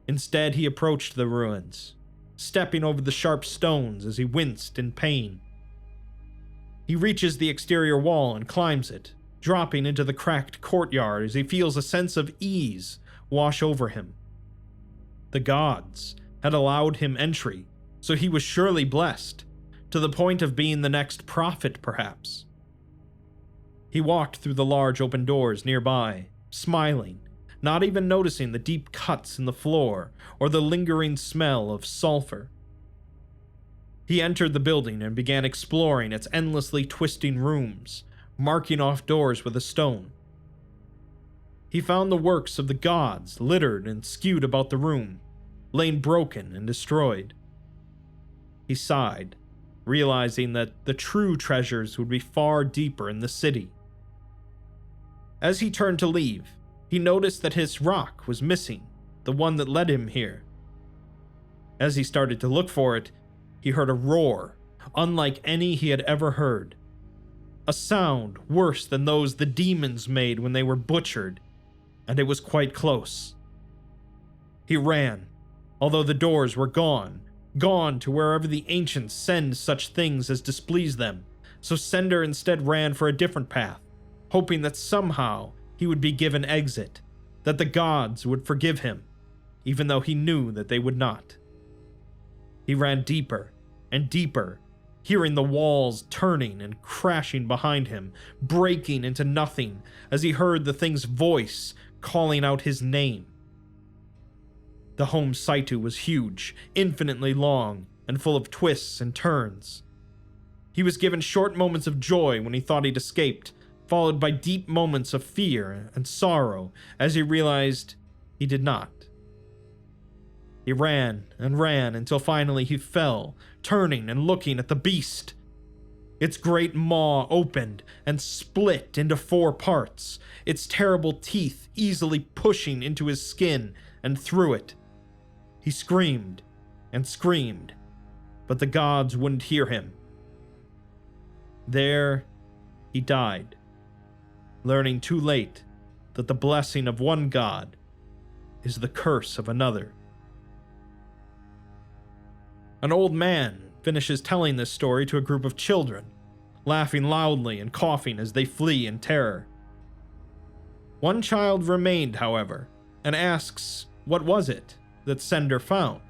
Instead, he approached the ruins, stepping over the sharp stones as he winced in pain. He reaches the exterior wall and climbs it, dropping into the cracked courtyard as he feels a sense of ease wash over him. The gods had allowed him entry, so he was surely blessed, to the point of being the next prophet, perhaps. He walked through the large open doors nearby, smiling, not even noticing the deep cuts in the floor or the lingering smell of sulfur. He entered the building and began exploring its endlessly twisting rooms, marking off doors with a stone. He found the works of the gods littered and skewed about the room, laying broken and destroyed. He sighed, realizing that the true treasures would be far deeper in the city. As he turned to leave, he noticed that his rock was missing, the one that led him here. As he started to look for it, he heard a roar, unlike any he had ever heard. A sound worse than those the demons made when they were butchered, and it was quite close. He ran, although the doors were gone to wherever the ancients send such things as displease them, so Sender instead ran for a different path, hoping that somehow he would be given exit, that the gods would forgive him, even though he knew that they would not. He ran deeper and deeper, hearing the walls turning and crashing behind him, breaking into nothing as he heard the thing's voice calling out his name. The home Saitu was huge, infinitely long, and full of twists and turns. He was given short moments of joy when he thought he'd escaped, followed by deep moments of fear and sorrow as he realized he did not. He ran and ran until finally he fell, turning and looking at the beast. Its great maw opened and split into 4 parts, its terrible teeth easily pushing into his skin and through it. He screamed and screamed, but the gods wouldn't hear him. There, he died, learning too late that the blessing of one god is the curse of another. An old man finishes telling this story to a group of children, laughing loudly and coughing as they flee in terror. One child remained, however, and asks, what was it that Sender found?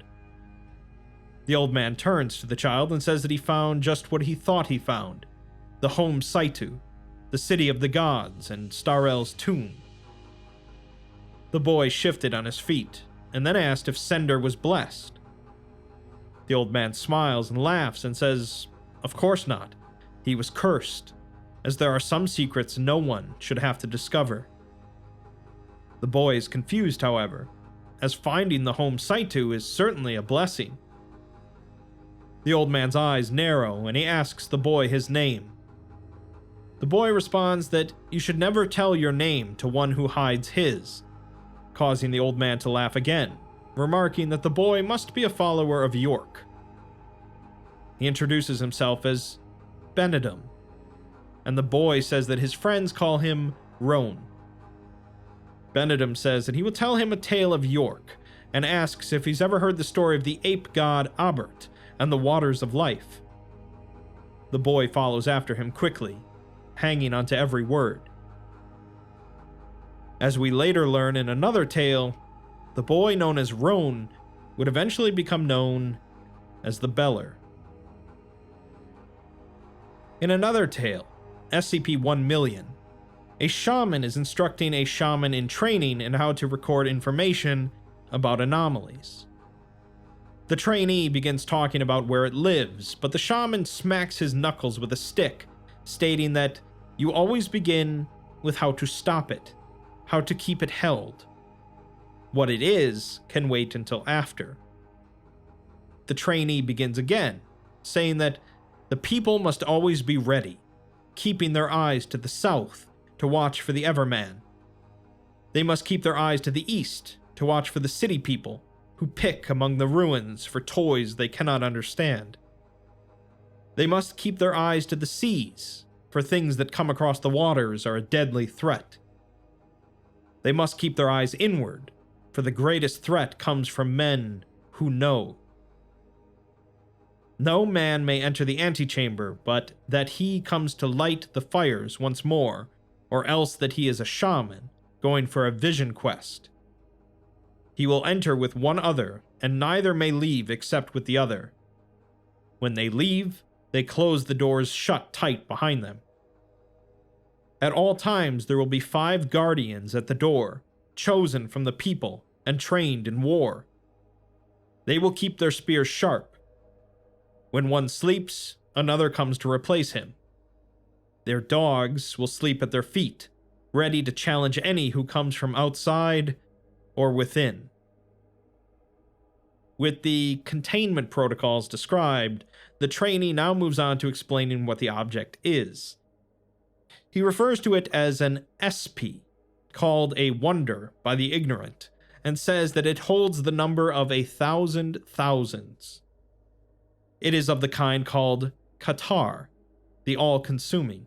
The old man turns to the child and says that he found just what he thought he found, the home Saitu, the city of the gods, and Starel's tomb. The boy shifted on his feet, and then asked if Sender was blessed. The old man smiles and laughs and says, of course not. He was cursed, as there are some secrets no one should have to discover. The boy is confused, however, as finding the home Saitu is certainly a blessing. The old man's eyes narrow and he asks the boy his name. The boy responds that you should never tell your name to one who hides his, causing the old man to laugh again, remarking that the boy must be a follower of York. He introduces himself as Benedum, and the boy says that his friends call him Roan. Benedum says that he will tell him a tale of York, and asks if he's ever heard the story of the ape god Abert and the waters of life. The boy follows after him quickly, hanging onto every word. As we later learn in another tale, the boy known as Roan would eventually become known as the Beller. In another tale, SCP-1,000,000, a shaman is instructing a shaman in training in how to record information about anomalies. The trainee begins talking about where it lives, but the shaman smacks his knuckles with a stick, stating that you always begin with how to stop it, how to keep it held. What it is can wait until after. The trainee begins again, saying that the people must always be ready, keeping their eyes to the south to watch for the Everman. They must keep their eyes to the east to watch for the city people who pick among the ruins for toys they cannot understand. They must keep their eyes to the seas, for things that come across the waters are a deadly threat. They must keep their eyes inward, for the greatest threat comes from men who know. No man may enter the antechamber, but that he comes to light the fires once more, or else that he is a shaman going for a vision quest. He will enter with one other, and neither may leave except with the other. When they leave, they close the doors shut tight behind them. At all times there will be 5 guardians at the door, chosen from the people and trained in war. They will keep their spears sharp. When one sleeps, another comes to replace him. Their dogs will sleep at their feet, ready to challenge any who comes from outside or within. With the containment protocols described, the trainee now moves on to explaining what the object is. He refers to it as an SCP, called a wonder by the ignorant, and says that it holds the number of 1,000 thousands. It is of the kind called Qatar, the all-consuming.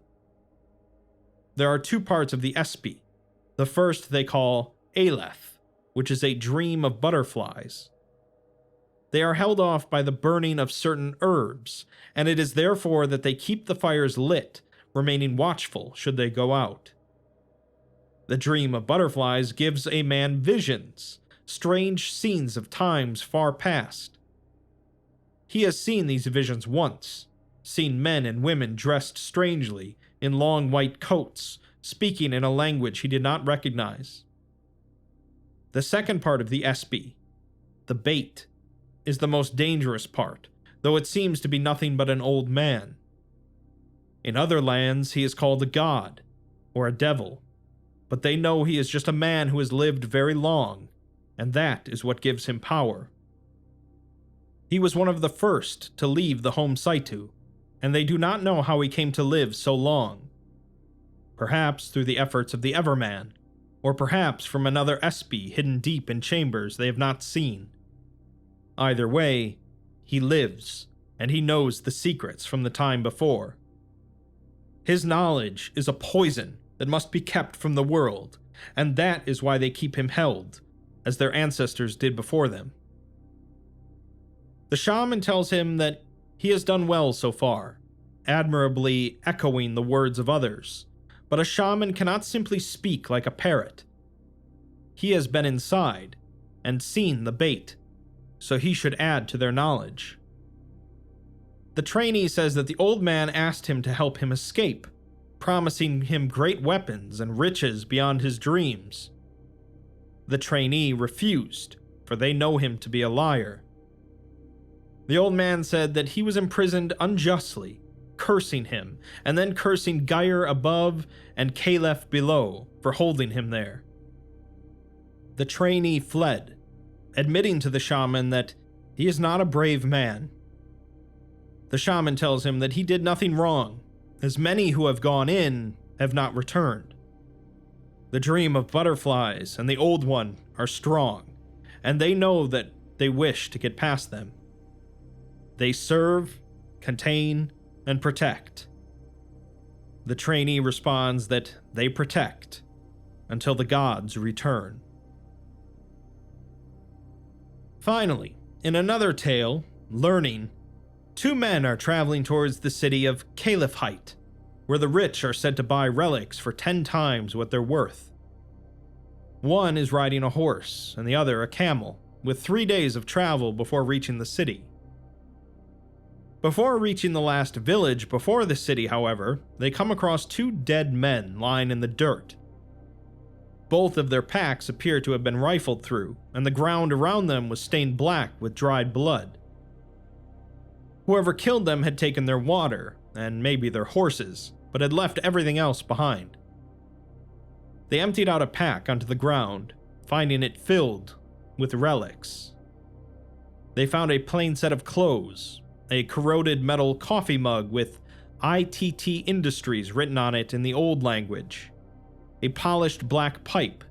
There are 2 parts of the SCP. The first they call Aleph, which is a dream of butterflies. They are held off by the burning of certain herbs, and it is therefore that they keep the fires lit, remaining watchful should they go out. The dream of butterflies gives a man visions, strange scenes of times far past. He has seen these visions once, seen men and women dressed strangely in long white coats, speaking in a language he did not recognize. The second part of the SCP, the bait, is the most dangerous part, though it seems to be nothing but an old man. In other lands, he is called a god, or a devil, but they know he is just a man who has lived very long, and that is what gives him power. He was one of the first to leave the home Saitu, and they do not know how he came to live so long. Perhaps through the efforts of the Everman, or perhaps from another SCP hidden deep in chambers they have not seen. Either way, he lives, and he knows the secrets from the time before. His knowledge is a poison that must be kept from the world, and that is why they keep him held, as their ancestors did before them. The shaman tells him that he has done well so far, admirably echoing the words of others, but a shaman cannot simply speak like a parrot. He has been inside, and seen the bait, so he should add to their knowledge. The trainee says that the old man asked him to help him escape, promising him great weapons and riches beyond his dreams. The trainee refused, for they know him to be a liar. The old man said that he was imprisoned unjustly, cursing him, and then cursing Geyer above and Caliph below for holding him there. The trainee fled, admitting to the shaman that he is not a brave man. The shaman tells him that he did nothing wrong, as many who have gone in have not returned. The dream of butterflies and the old one are strong, and they know that they wish to get past them. They serve, contain, and protect. The trainee responds that they protect until the gods return. Finally, in another tale, Learning, 2 men are traveling towards the city of Caliphite, where the rich are said to buy relics for 10 times what they're worth. One is riding a horse, and the other a camel, with 3 days of travel before reaching the city. Before reaching the last village before the city, however, they come across 2 dead men lying in the dirt. Both of their packs appear to have been rifled through, and the ground around them was stained black with dried blood. Whoever killed them had taken their water, and maybe their horses, but had left everything else behind. They emptied out a pack onto the ground, finding it filled with relics. They found a plain set of clothes, a corroded metal coffee mug with ITT Industries written on it in the old language, a polished black pipe,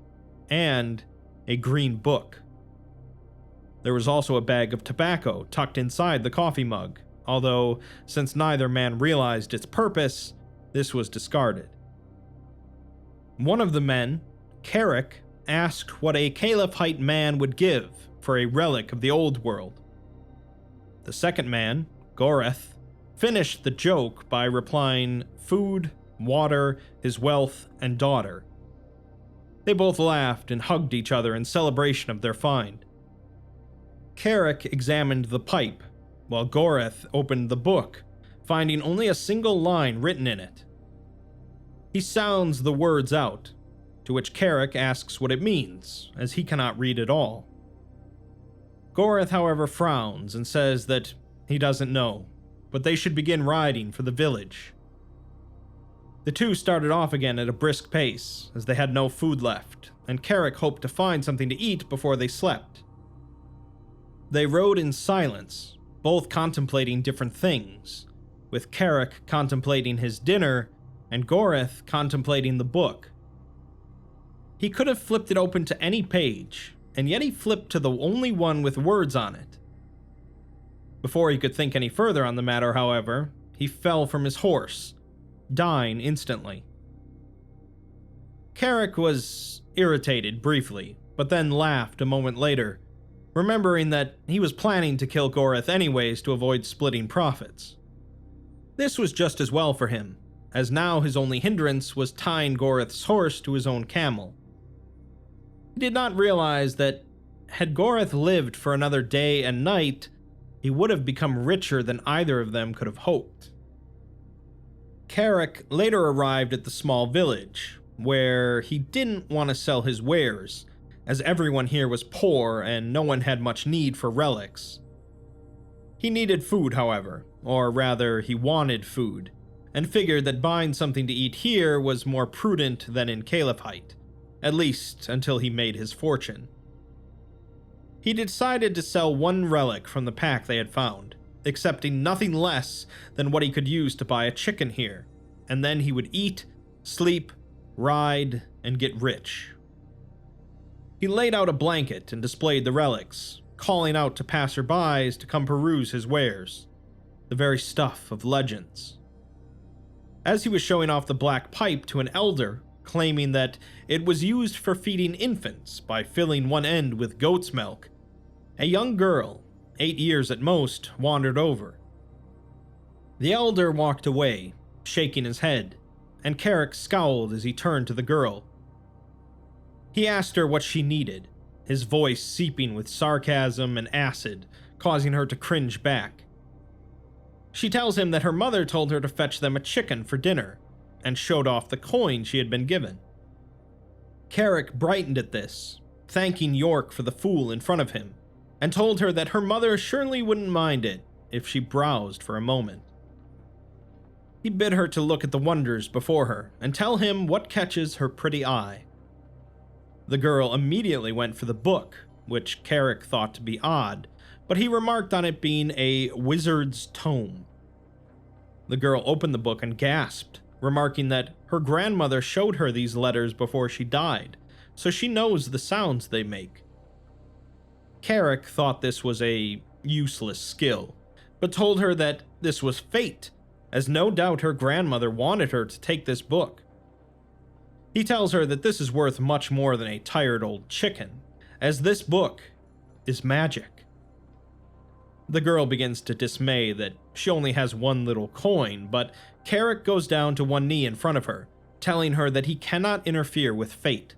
and a green book. There was also a bag of tobacco tucked inside the coffee mug, although, since neither man realized its purpose, this was discarded. One of the men, Carrick, asked what a Caliphite man would give for a relic of the old world. The second man, Goreth, finished the joke by replying, food, water, his wealth, and daughter. They both laughed and hugged each other in celebration of their find. Carrick examined the pipe, while Goreth opened the book, finding only a single line written in it. He sounds the words out, to which Carrick asks what it means, as he cannot read it all. Goreth, however, frowns and says that he doesn't know, but they should begin riding for the village. The two started off again at a brisk pace, as they had no food left, and Carrick hoped to find something to eat before they slept. They rode in silence, both contemplating different things, with Carrick contemplating his dinner and Goreth contemplating the book. He could have flipped it open to any page, and yet he flipped to the only one with words on it. Before he could think any further on the matter, however, he fell from his horse, dying instantly. Carrick was irritated briefly, but then laughed a moment later, remembering that he was planning to kill Goreth anyways to avoid splitting profits. This was just as well for him, as now his only hindrance was tying Goreth's horse to his own camel. He did not realize that, had Goreth lived for another day and night, he would have become richer than either of them could have hoped. Carrick later arrived at the small village, where he didn't want to sell his wares, as everyone here was poor and no one had much need for relics. He needed food, however, or rather, he wanted food, and figured that buying something to eat here was more prudent than in Caliphite, at least until he made his fortune. He decided to sell one relic from the pack they had found, accepting nothing less than what he could use to buy a chicken here, and then he would eat, sleep, ride, and get rich. He laid out a blanket and displayed the relics, calling out to passerbys to come peruse his wares, the very stuff of legends. As he was showing off the black pipe to an elder, claiming that it was used for feeding infants by filling one end with goat's milk, a young girl, 8 years at most, wandered over. The elder walked away, shaking his head, and Carrick scowled as he turned to the girl. He asked her what she needed, his voice seeping with sarcasm and acid, causing her to cringe back. She tells him that her mother told her to fetch them a chicken for dinner, and showed off the coin she had been given. Carrick brightened at this, thanking York for the fool in front of him, and told her that her mother surely wouldn't mind it if she browsed for a moment. He bid her to look at the wonders before her and tell him what catches her pretty eye. The girl immediately went for the book, which Carrick thought to be odd, but he remarked on it being a wizard's tome. The girl opened the book and gasped, remarking that her grandmother showed her these letters before she died, so she knows the sounds they make. Carrick thought this was a useless skill, but told her that this was fate, as no doubt her grandmother wanted her to take this book. He tells her that this is worth much more than a tired old chicken, as this book is magic. The girl begins to dismay that she only has one little coin, but Carrick goes down to one knee in front of her, telling her that he cannot interfere with fate.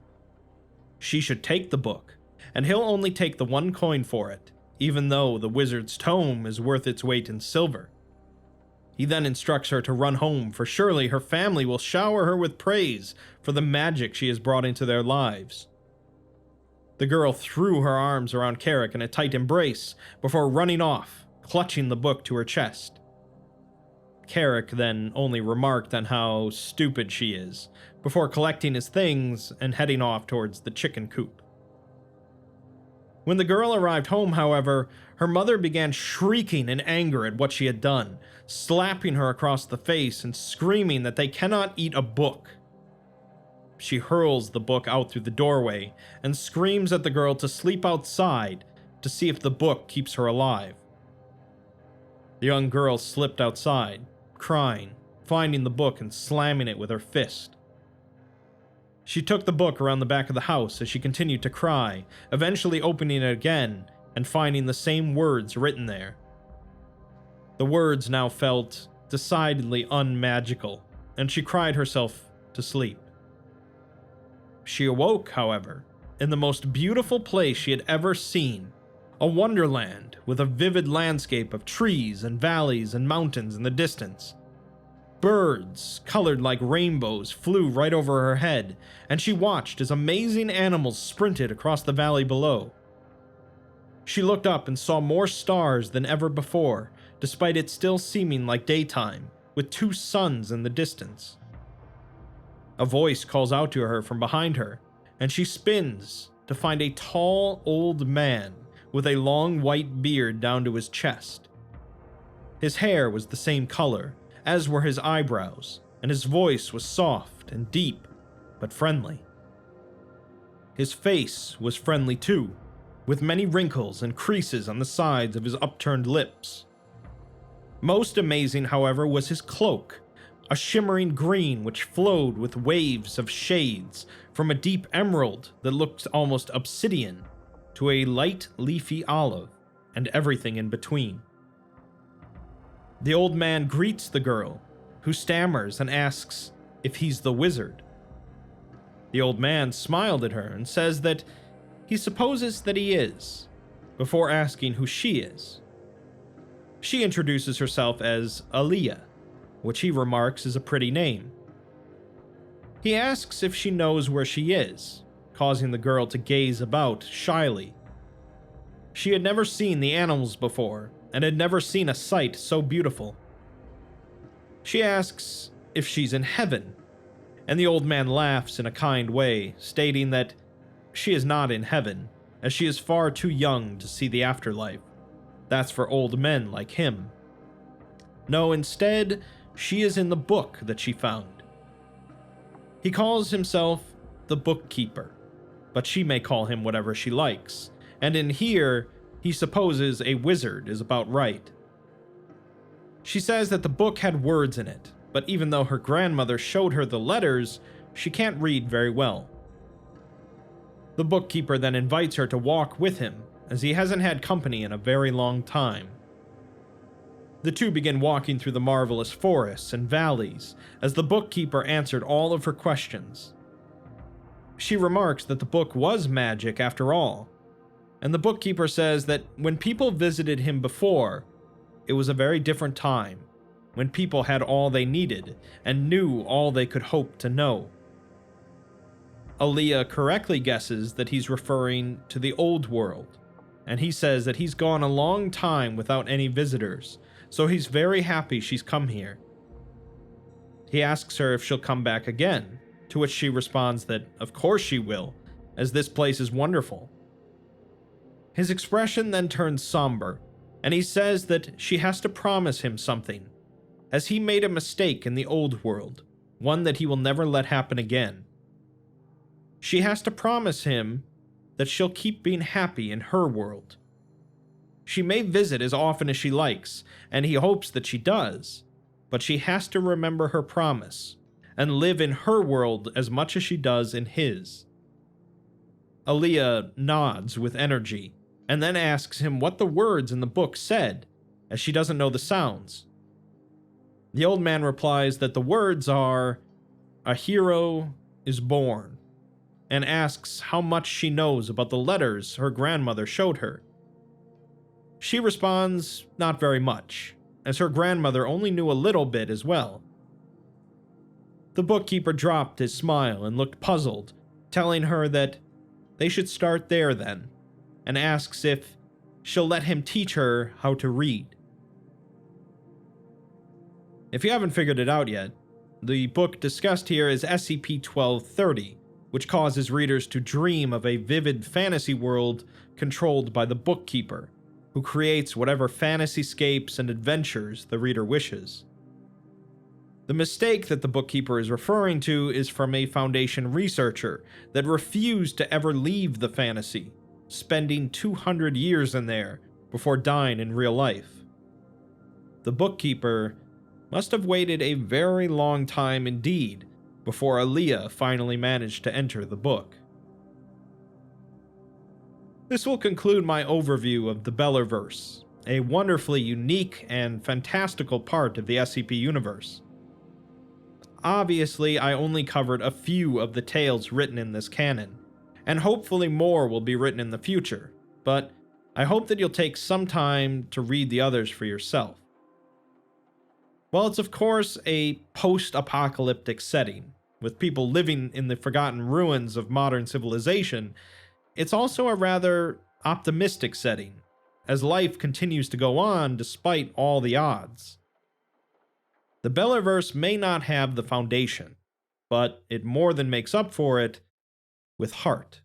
She should take the book, and he'll only take the one coin for it, even though the wizard's tome is worth its weight in silver. He then instructs her to run home, for surely her family will shower her with praise for the magic she has brought into their lives. The girl threw her arms around Carrick in a tight embrace before running off, clutching the book to her chest. Carrick then only remarked on how stupid she is, before collecting his things and heading off towards the chicken coop. When the girl arrived home, however, her mother began shrieking in anger at what she had done, slapping her across the face and screaming that they cannot eat a book. She hurls the book out through the doorway and screams at the girl to sleep outside to see if the book keeps her alive. The young girl slipped outside, crying, finding the book and slamming it with her fist. She took the book around the back of the house as she continued to cry, eventually opening it again and finding the same words written there. The words now felt decidedly unmagical, and she cried herself to sleep. She awoke, however, in the most beautiful place she had ever seen, a wonderland with a vivid landscape of trees and valleys and mountains in the distance. Birds, colored like rainbows, flew right over her head, and she watched as amazing animals sprinted across the valley below. She looked up and saw more stars than ever before, despite it still seeming like daytime, with 2 suns in the distance. A voice calls out to her from behind her, and she spins to find a tall, old man with a long white beard down to his chest. His hair was the same color, as were his eyebrows, and his voice was soft and deep, but friendly. His face was friendly too, with many wrinkles and creases on the sides of his upturned lips. Most amazing, however, was his cloak, a shimmering green which flowed with waves of shades from a deep emerald that looked almost obsidian to a light leafy olive, and everything in between. The old man greets the girl, who stammers and asks if he's the wizard. The old man smiled at her and says that he supposes that he is, before asking who she is. She introduces herself as Aaliyah, which he remarks is a pretty name. He asks if she knows where she is, causing the girl to gaze about shyly. She had never seen the animals before, and had never seen a sight so beautiful. She asks if she's in heaven, and the old man laughs in a kind way, stating that she is not in heaven, as she is far too young to see the afterlife. That's for old men like him. No, instead, she is in the book that she found. He calls himself the bookkeeper, but she may call him whatever she likes, and in here, he supposes a wizard is about right. She says that the book had words in it, but even though her grandmother showed her the letters, she can't read very well. The bookkeeper then invites her to walk with him, as he hasn't had company in a very long time. The two begin walking through the marvelous forests and valleys, as the bookkeeper answered all of her questions. She remarks that the book was magic after all, and the bookkeeper says that when people visited him before, it was a very different time, when people had all they needed and knew all they could hope to know. Aaliyah correctly guesses that he's referring to the old world, and he says that he's gone a long time without any visitors, so he's very happy she's come here. He asks her if she'll come back again, to which she responds that of course she will, as this place is wonderful. His expression then turns somber, and he says that she has to promise him something, as he made a mistake in the old world, one that he will never let happen again. She has to promise him that she'll keep being happy in her world. She may visit as often as she likes, and he hopes that she does, but she has to remember her promise, and live in her world as much as she does in his. Aaliyah nods with energy, and then asks him what the words in the book said, as she doesn't know the sounds. The old man replies that the words are, "A hero is born," and asks how much she knows about the letters her grandmother showed her. She responds not very much, as her grandmother only knew a little bit as well. The bookkeeper dropped his smile and looked puzzled, telling her that they should start there then, and asks if she'll let him teach her how to read. If you haven't figured it out yet, the book discussed here is SCP-1230, which causes readers to dream of a vivid fantasy world controlled by the bookkeeper, who creates whatever fantasyscapes and adventures the reader wishes. The mistake that the bookkeeper is referring to is from a Foundation researcher that refused to ever leave the fantasy, spending 200 years in there before dying in real life. The bookkeeper must have waited a very long time indeed before Aaliyah finally managed to enter the book. This will conclude my overview of the Bellerverse, a wonderfully unique and fantastical part of the SCP universe. Obviously, I only covered a few of the tales written in this canon, and hopefully more will be written in the future, but I hope that you'll take some time to read the others for yourself. While it's of course a post-apocalyptic setting, with people living in the forgotten ruins of modern civilization, it's also a rather optimistic setting, as life continues to go on despite all the odds. The Bellerverse may not have the foundation, but it more than makes up for it with heart.